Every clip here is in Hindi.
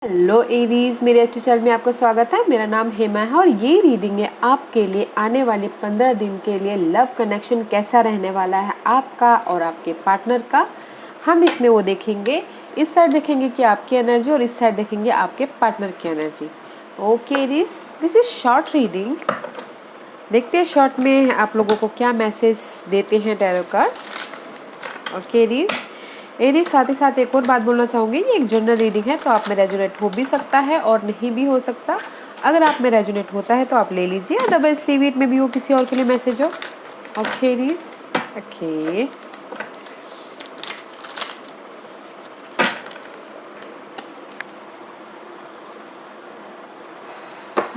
हेलो एरीज, मेरे एस्ट्रो चैनल में आपका स्वागत है। मेरा नाम हेमा है और ये रीडिंग है आपके लिए आने वाले 15 दिन के लिए लव कनेक्शन कैसा रहने वाला है आपका और आपके पार्टनर का। हम इसमें वो देखेंगे, इस साइड देखेंगे कि आपकी एनर्जी और इस साइड देखेंगे आपके पार्टनर की energy. Okay Aries, this is short reading. देखते हैं शॉर्ट में आप लोगों को क्या मैसेज देते हैं टैरो कार्ड्स। ओके एरीज, साथ ही साथ एक और बात बोलना चाहूँगी, ये एक जनरल रीडिंग है तो आप में रेजोनेट हो भी सकता है और नहीं भी हो सकता। अगर आप में रेजोनेट होता है तो आप ले लीजिए, अदरवाइज लीव इट में भी हो किसी और के लिए मैसेज हो। Okay Aries, okay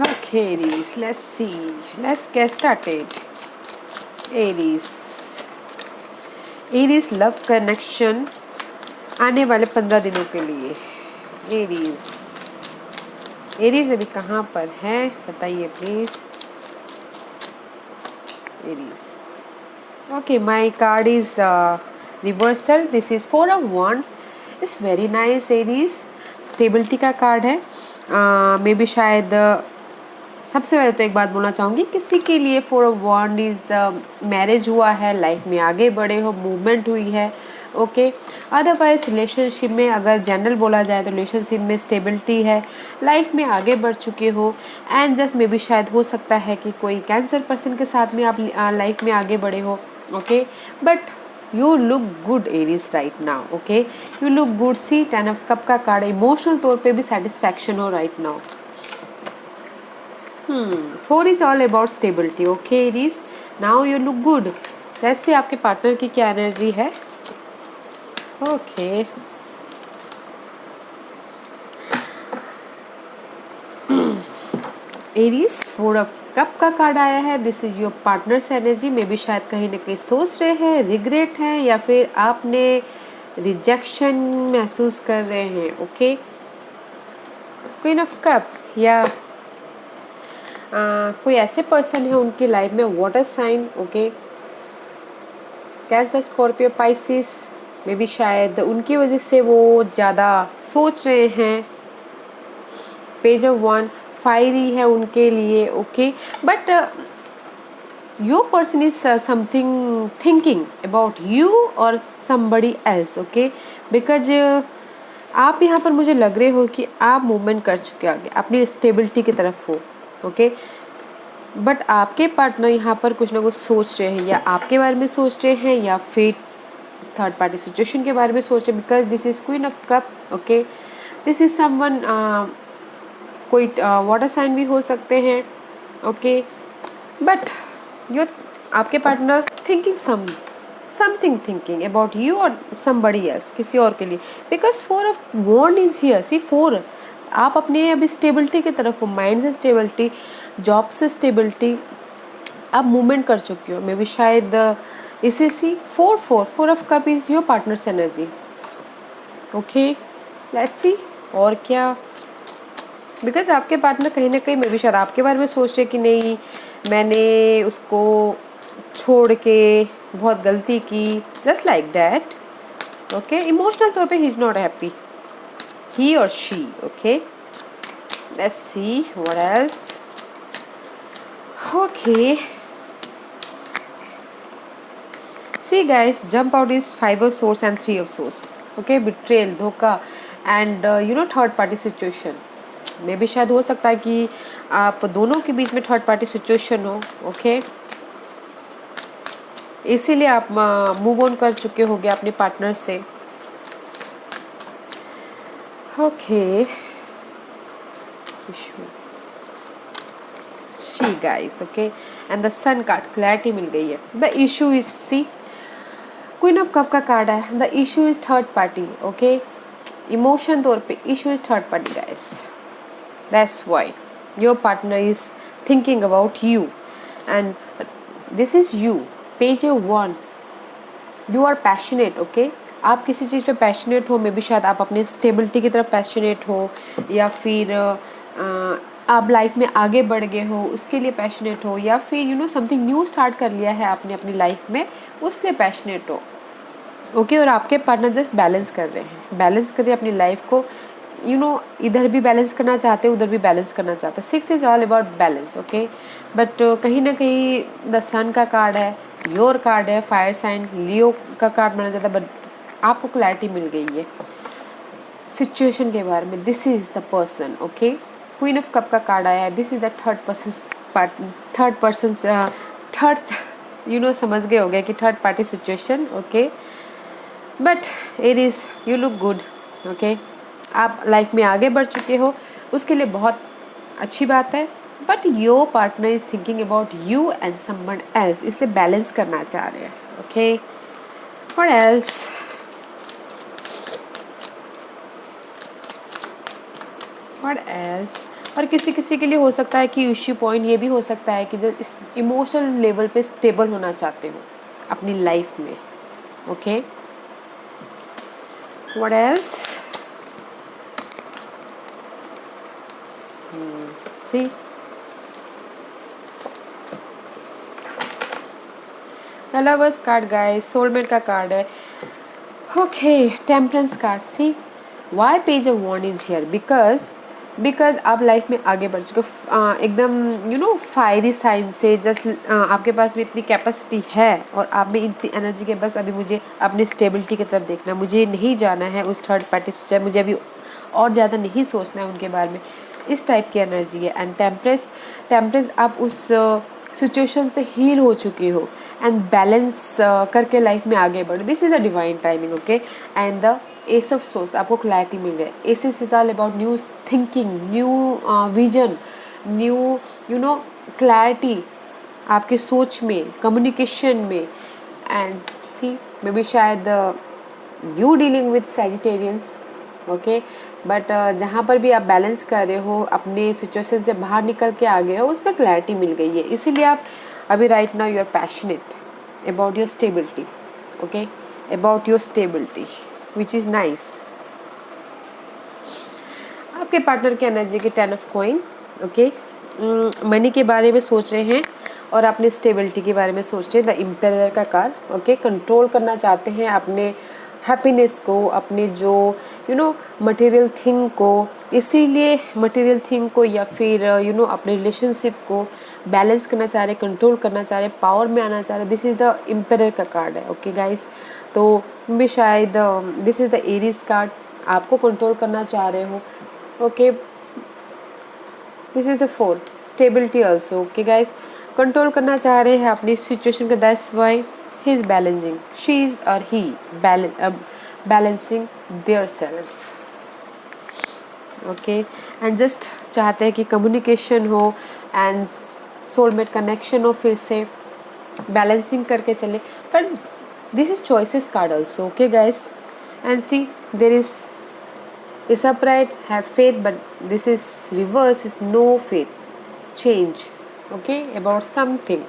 okay Aries, let's see, let's get started. Aries love connection आने वाले 15 दिनों के लिए। एरीज अभी कहाँ पर है बताइए please. Aries, okay, my card is reversal. This is 4 of Wands। It's very nice Aries, stability का कार्ड है। मे बी शायद सबसे पहले तो एक बात बोलना चाहूँगी, किसी के लिए 4 of Wands इज मैरिज हुआ है, लाइफ में आगे बढ़े हो, मूवमेंट हुई है। ओके, अदरवाइज रिलेशनशिप में अगर जनरल बोला जाए तो रिलेशनशिप में स्टेबिलिटी है, लाइफ में आगे बढ़ चुके हो। एंड जस्ट मे बी शायद हो सकता है कि कोई कैंसर पर्सन के साथ में आप लाइफ में आगे बढ़े हो। Okay, but you look good Aries right now. Okay, you look good. See 10 of Cups का कार्ड, इमोशनल तौर पे भी सेटिस्फैक्शन हो right now. 4 is all about stability. Okay Aries, now you look good. वैसे आपके पार्टनर की क्या एनर्जी है? ओके, एरीज 4 of Cups का कार्ड आया है। This is your partners energy. May be शायद कहीं ना कहीं सोच रहे हैं, रिग्रेट है, या फिर आपने रिजेक्शन महसूस कर रहे हैं। ओके, क्वीन ऑफ कप, या कोई ऐसे पर्सन है उनकी लाइफ में, water sign. Okay, cancer, Scorpio, Pisces. Maybe शायद उनकी वजह से वो ज़्यादा सोच रहे हैं। पेज ऑफ वन, फायरी है उनके लिए। Okay, but your person is something thinking about you और समबडी एल्स। ओके, बिकॉज आप यहाँ पर मुझे लग रहे हो कि आप मूवमेंट कर चुके आगे अपनी स्टेबिलिटी की तरफ हो। ओके, बट आपके पार्टनर यहाँ पर कुछ ना कुछ सोच रहे हैं, या आपके बारे में सोच रहे हैं, या फिर थर्ड पार्टी सिचुएशन के बारे में सोच रहे हैं। Because this is queen of cup. Okay, this is someone, कोई वाटर साइन भी हो सकते हैं। ओके, बट योर आपके partner thinking something thinking about you और समबडी एल्स, किसी और के लिए। बिकॉज 4 of Wands इज हियर। सी 4, आप अपने अभी स्टेबिलिटी की तरफ हो, माइंड से स्टेबिलिटी, जॉब से स्टेबिलिटी, आप मूवमेंट कर चुके हो। मे बी शायद इसे सी 4 of Cups is your partners energy. Okay, let's see और क्या। बिकॉज आपके पार्टनर कहीं ना कहीं मे बी शायद आपके बारे में सोच रहे कि नहीं, मैंने उसको छोड़ के बहुत गलती की, just like that. Okay, emotional तौर पे ही इज नॉट हैप्पी, ही और she. Okay, let's see what else. Okay, see guys, jump out is 5 of Swords and 3 of Swords. Okay, betrayal, धोखा, and third party situation. मे भी शायद हो सकता है कि आप दोनों के बीच में थर्ड पार्टी सिचुएशन हो। ओके, इसीलिए आप मूव ऑन कर चुके होगे अपने पार्टनर से। Okay, she guys. Okay, and the sun card, clarity मिल गई है। The issue is, see queen of cup का कार्ड है। The issue is third party. Okay, emotion तौर पे issue is third party guys. That's why your partner is thinking about you and this is you. Page 1, you are passionate. Okay, आप किसी चीज़ पे पैशनेट हो। मे बी शायद आप अपने स्टेबिलिटी की तरफ पैशनेट हो, या फिर आप लाइफ में आगे बढ़ गए हो उसके लिए पैशनेट हो, या फिर समथिंग न्यू स्टार्ट कर लिया है आपने अपनी लाइफ में, उसलिए पैशनेट हो। ओके, और आपके पार्टनर जस्ट बैलेंस कर रहे हैं, बैलेंस कर रहे हैं अपनी लाइफ को। इधर भी बैलेंस करना चाहते हैं, उधर भी बैलेंस करना चाहते हैं। 6 is all about balance, okay. But कहीं ना कहीं द सन का कार्ड है, योर कार्ड है, फायर साइन लियो का कार्ड माना जाता है, बट आपको क्लैरिटी मिल गई है सिचुएशन के बारे में। This is the person, okay. Queen of cup का कार्ड आया है। This is the third person third समझ गए होंगे कि third party situation, okay. But it is you look good, okay. आप लाइफ में आगे बढ़ चुके हो, उसके लिए बहुत अच्छी बात है। But your partner is thinking about you and someone else, इसलिए बैलेंस करना चाह रहे हैं, ओके। और एल्स और किसी किसी के लिए हो सकता है कि इश्यू पॉइंट ये भी हो सकता है कि जो इमोशनल लेवल पे स्टेबल होना चाहते हो अपनी लाइफ में, okay. What else? See lovers card guys, soulmate का कार्ड है, okay. Temperance card, see why page of wand is here, because आप लाइफ में आगे बढ़ चुके हो, एकदम फायरी साइन से। जस्ट आपके पास भी इतनी कैपेसिटी है और आप में इतनी एनर्जी के, बस अभी मुझे अपनी स्टेबिलिटी की तरफ देखना, मुझे नहीं जाना है उस थर्ड पार्टी से, मुझे अभी और ज़्यादा नहीं सोचना है उनके बारे में। इस टाइप की एनर्जी है। एंड टेम्परेंस आप उस सिचुएशन से हील हो चुके हो एंड बैलेंस करके लाइफ में आगे बढ़ो। This is a divine timing, okay. And the S of source, आपको क्लैरिटी मिल गया। S is all about new thinking, new vision, new clarity आपके सोच में, कम्युनिकेशन में। एंड सी मे बी शायद you dealing with Sagittarians, okay. But जहाँ पर भी आप बैलेंस कर रहे हो, अपने सिचुएशन से बाहर निकल के आ गए हो, उस पर क्लैरिटी मिल गई है। इसीलिए आप अभी right now you are passionate about your stability, okay, about your stability which is nice. आपके पार्टनर की एनर्जी के 10 ऑफ कॉइन, ओके। मनी के बारे में सोच रहे हैं और अपने स्टेबिलिटी के बारे में सोच रहे हैं। द इम्पेरर का कार्ड, ओके। कंट्रोल करना चाहते हैं अपने हैप्पीनेस को, अपने जो मटेरियल थिंग को, इसीलिए मटेरियल थिंग को या फिर अपने रिलेशनशिप को बैलेंस करना चाह रहे, कंट्रोल करना चाह रहे, पावर में आना चाह रहे। दिस इज़ द इम्पेरर का कार्ड है, ओके गाइस। तो भी शायद this is the Aries card, आपको कंट्रोल करना चाह रहे हो, okay. This is the fourth, stability also, okay guys. Control करना चाह रहे हैं अपनी सिचुएशन को, that's why he is balancing, she is or he balancing their self, okay। and just चाहते हैं कि कम्युनिकेशन हो एंड सोलमेट कनेक्शन हो, फिर से बैलेंसिंग करके चले। पर this is choices card also, okay guys. And see there is upright, have faith, but this is reverse, is no faith, change, okay, about something.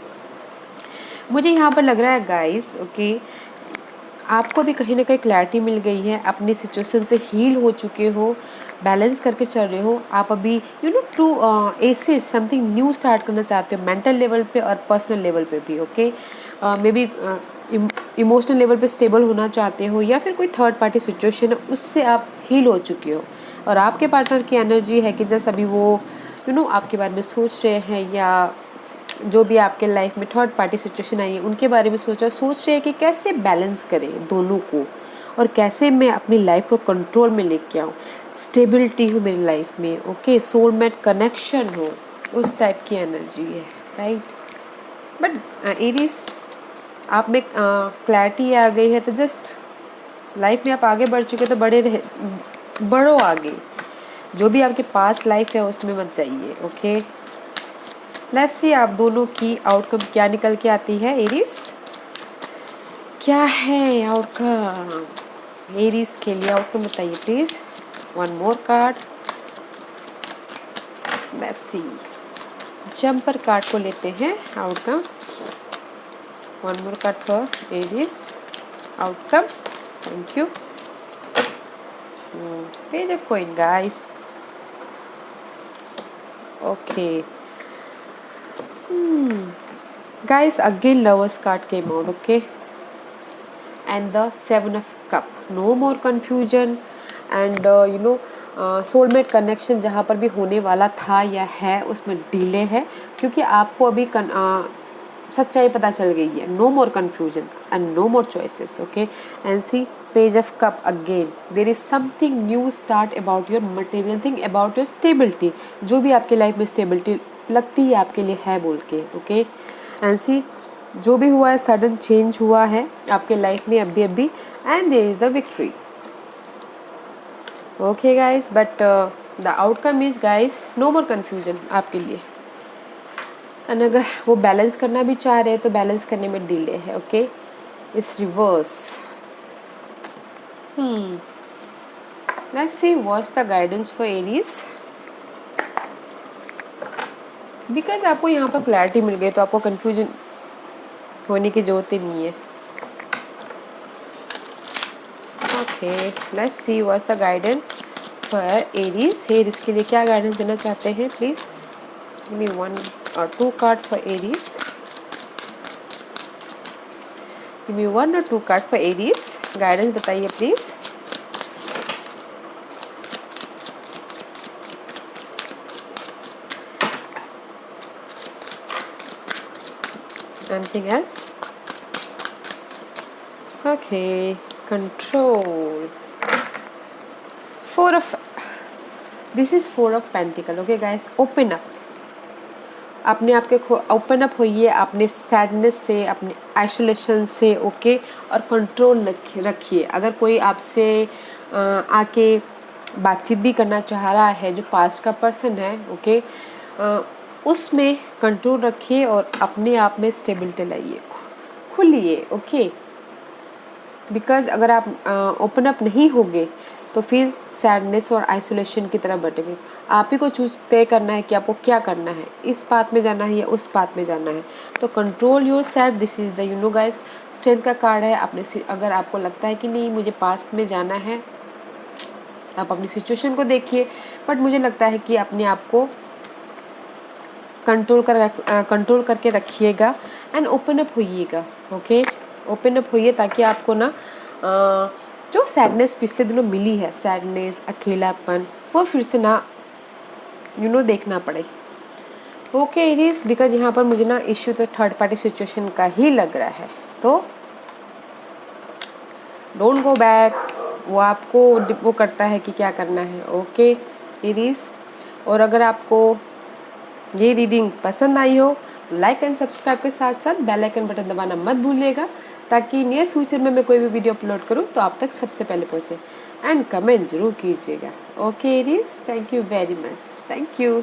मुझे यहाँ पर लग रहा है गाइस, ओके, आपको भी कहीं ना कहीं क्लैरिटी मिल गई है, अपनी सिचुएशन से हील हो चुके हो, बैलेंस करके चल रहे हो आप अभी, टू ऐसे समथिंग न्यू स्टार्ट करना चाहते हो, मेंटल लेवल पे और पर्सनल लेवल पे भी, okay. May be emotional level पे स्टेबल होना चाहते हो, या फिर कोई थर्ड पार्टी सिचुएशन है उससे आप हील हो चुके हो। और आपके पार्टनर की एनर्जी है कि जैसे अभी वो आपके बारे में सोच रहे हैं, या जो भी आपके लाइफ में थर्ड पार्टी सिचुएशन आई है उनके बारे में सोच रहे हैं कि कैसे बैलेंस करें दोनों को, और कैसे मैं अपनी लाइफ को कंट्रोल में लेके आऊँ, स्टेबिलिटी हो मेरी लाइफ में, ओके, सोलमेट कनेक्शन हो, उस टाइप की एनर्जी है, राइट। बट एरीज, आप में क्लैरिटी आ गई है, तो जस्ट लाइफ में आप आगे बढ़ चुके, तो बढ़ो आगे। जो भी आपके पास लाइफ है उसमें मत जाइए, ओके। लेट्स सी आप दोनों की आउटकम क्या निकल के आती है। एरीज, क्या है आउटकम एरीज के लिए? आउटकम बताइए please. One more card, let's see. Jumper card को लेते हैं outcome. One more card for Aries outcome, thank you. Page of coin guys, okay. Guys, again lovers card came out, okay, and the 7 of cup. No more confusion, and soulmate connection जहाँ पर भी होने वाला था या है उसमें डिले है, क्योंकि आपको अभी सच्चाई पता चल गई है. No more confusion and no more choices. Okay, and see page of cup again. There is something new start about your material thing, about your stability. जो भी आपकी लाइफ में स्टेबिलिटी लगती है आपके लिए है बोल के. ओके, एंड सी जो भी हुआ है सडन चेंज हुआ है आपके लाइफ में अभी अभी, and there is the victory. Okay guys, but the outcome is guys no more confusion आपके लिए. एंड अगर वो बैलेंस करना भी चाह रहे हैं तो बैलेंस करने में डिले है. Okay, it's reverse. Let's see what's the guidance for Aries. Because आपको यहाँ पर क्लैरिटी मिल गई तो आपको कंफ्यूजन होने की जरूरत ही नहीं है. Okay, let's see what's the guidance for Aries. Aries के लिए क्या गाइडेंस देना चाहते हैं? Please give me 1 or 2 card for Aries. Give me 1 or 2 card for Aries. Guidance बताइए please. Anything else? Okay, control. This is 4 of Pentacle. Okay guys, open up. अपने आप के ओपन अप होइए अपने सैडनेस से, अपने आइसोलेशन से. ओके, और कंट्रोल रखिए. अगर कोई आपसे आके बातचीत भी करना चाह रहा है, जो पास्ट का पर्सन है, ओके, उसमें कंट्रोल रखिए और अपने आप में स्टेबिलिटी लाइए. खुलिए. ओके, बिकॉज अगर आप ओपन अप नहीं होगे तो फिर सैडनेस और आइसोलेशन की तरफ बढ़ेंगे. आप ही को चूज तय करना है कि आपको क्या करना है, इस पाथ में जाना है या उस पाथ में जाना है. तो control your self. This is the you know guys strength का कार्ड है. अपने अगर आपको लगता है कि नहीं मुझे पास्ट में जाना है, आप अपनी सिचुएशन को देखिए, बट मुझे लगता है कि अपने आप को कंट्रोल करके रखिएगा एंड ओपन अप होइएगा. ओके, ओपन अप होइए ताकि आपको ना जो सैडनेस पिछले दिनों मिली है, सैडनेस, अकेलापन, वो फिर से ना देखना पड़े. ओके एरीज, बिकॉज यहाँ पर मुझे ना इश्यू तो थर्ड पार्टी सिचुएशन का ही लग रहा है. तो डोंट गो बैक. वो आपको वो करता है कि क्या करना है. ओके एरीज, और अगर आपको ये रीडिंग पसंद आई हो, लाइक एंड सब्सक्राइब के साथ साथ बेल आइकन बटन दबाना मत भूलिएगा, ताकि नियर फ्यूचर में मैं कोई भी वीडियो अपलोड करूं तो आप तक सबसे पहले पहुंचे. एंड कमेंट जरूर कीजिएगा. Okay Aries, thank you very much. Thank you.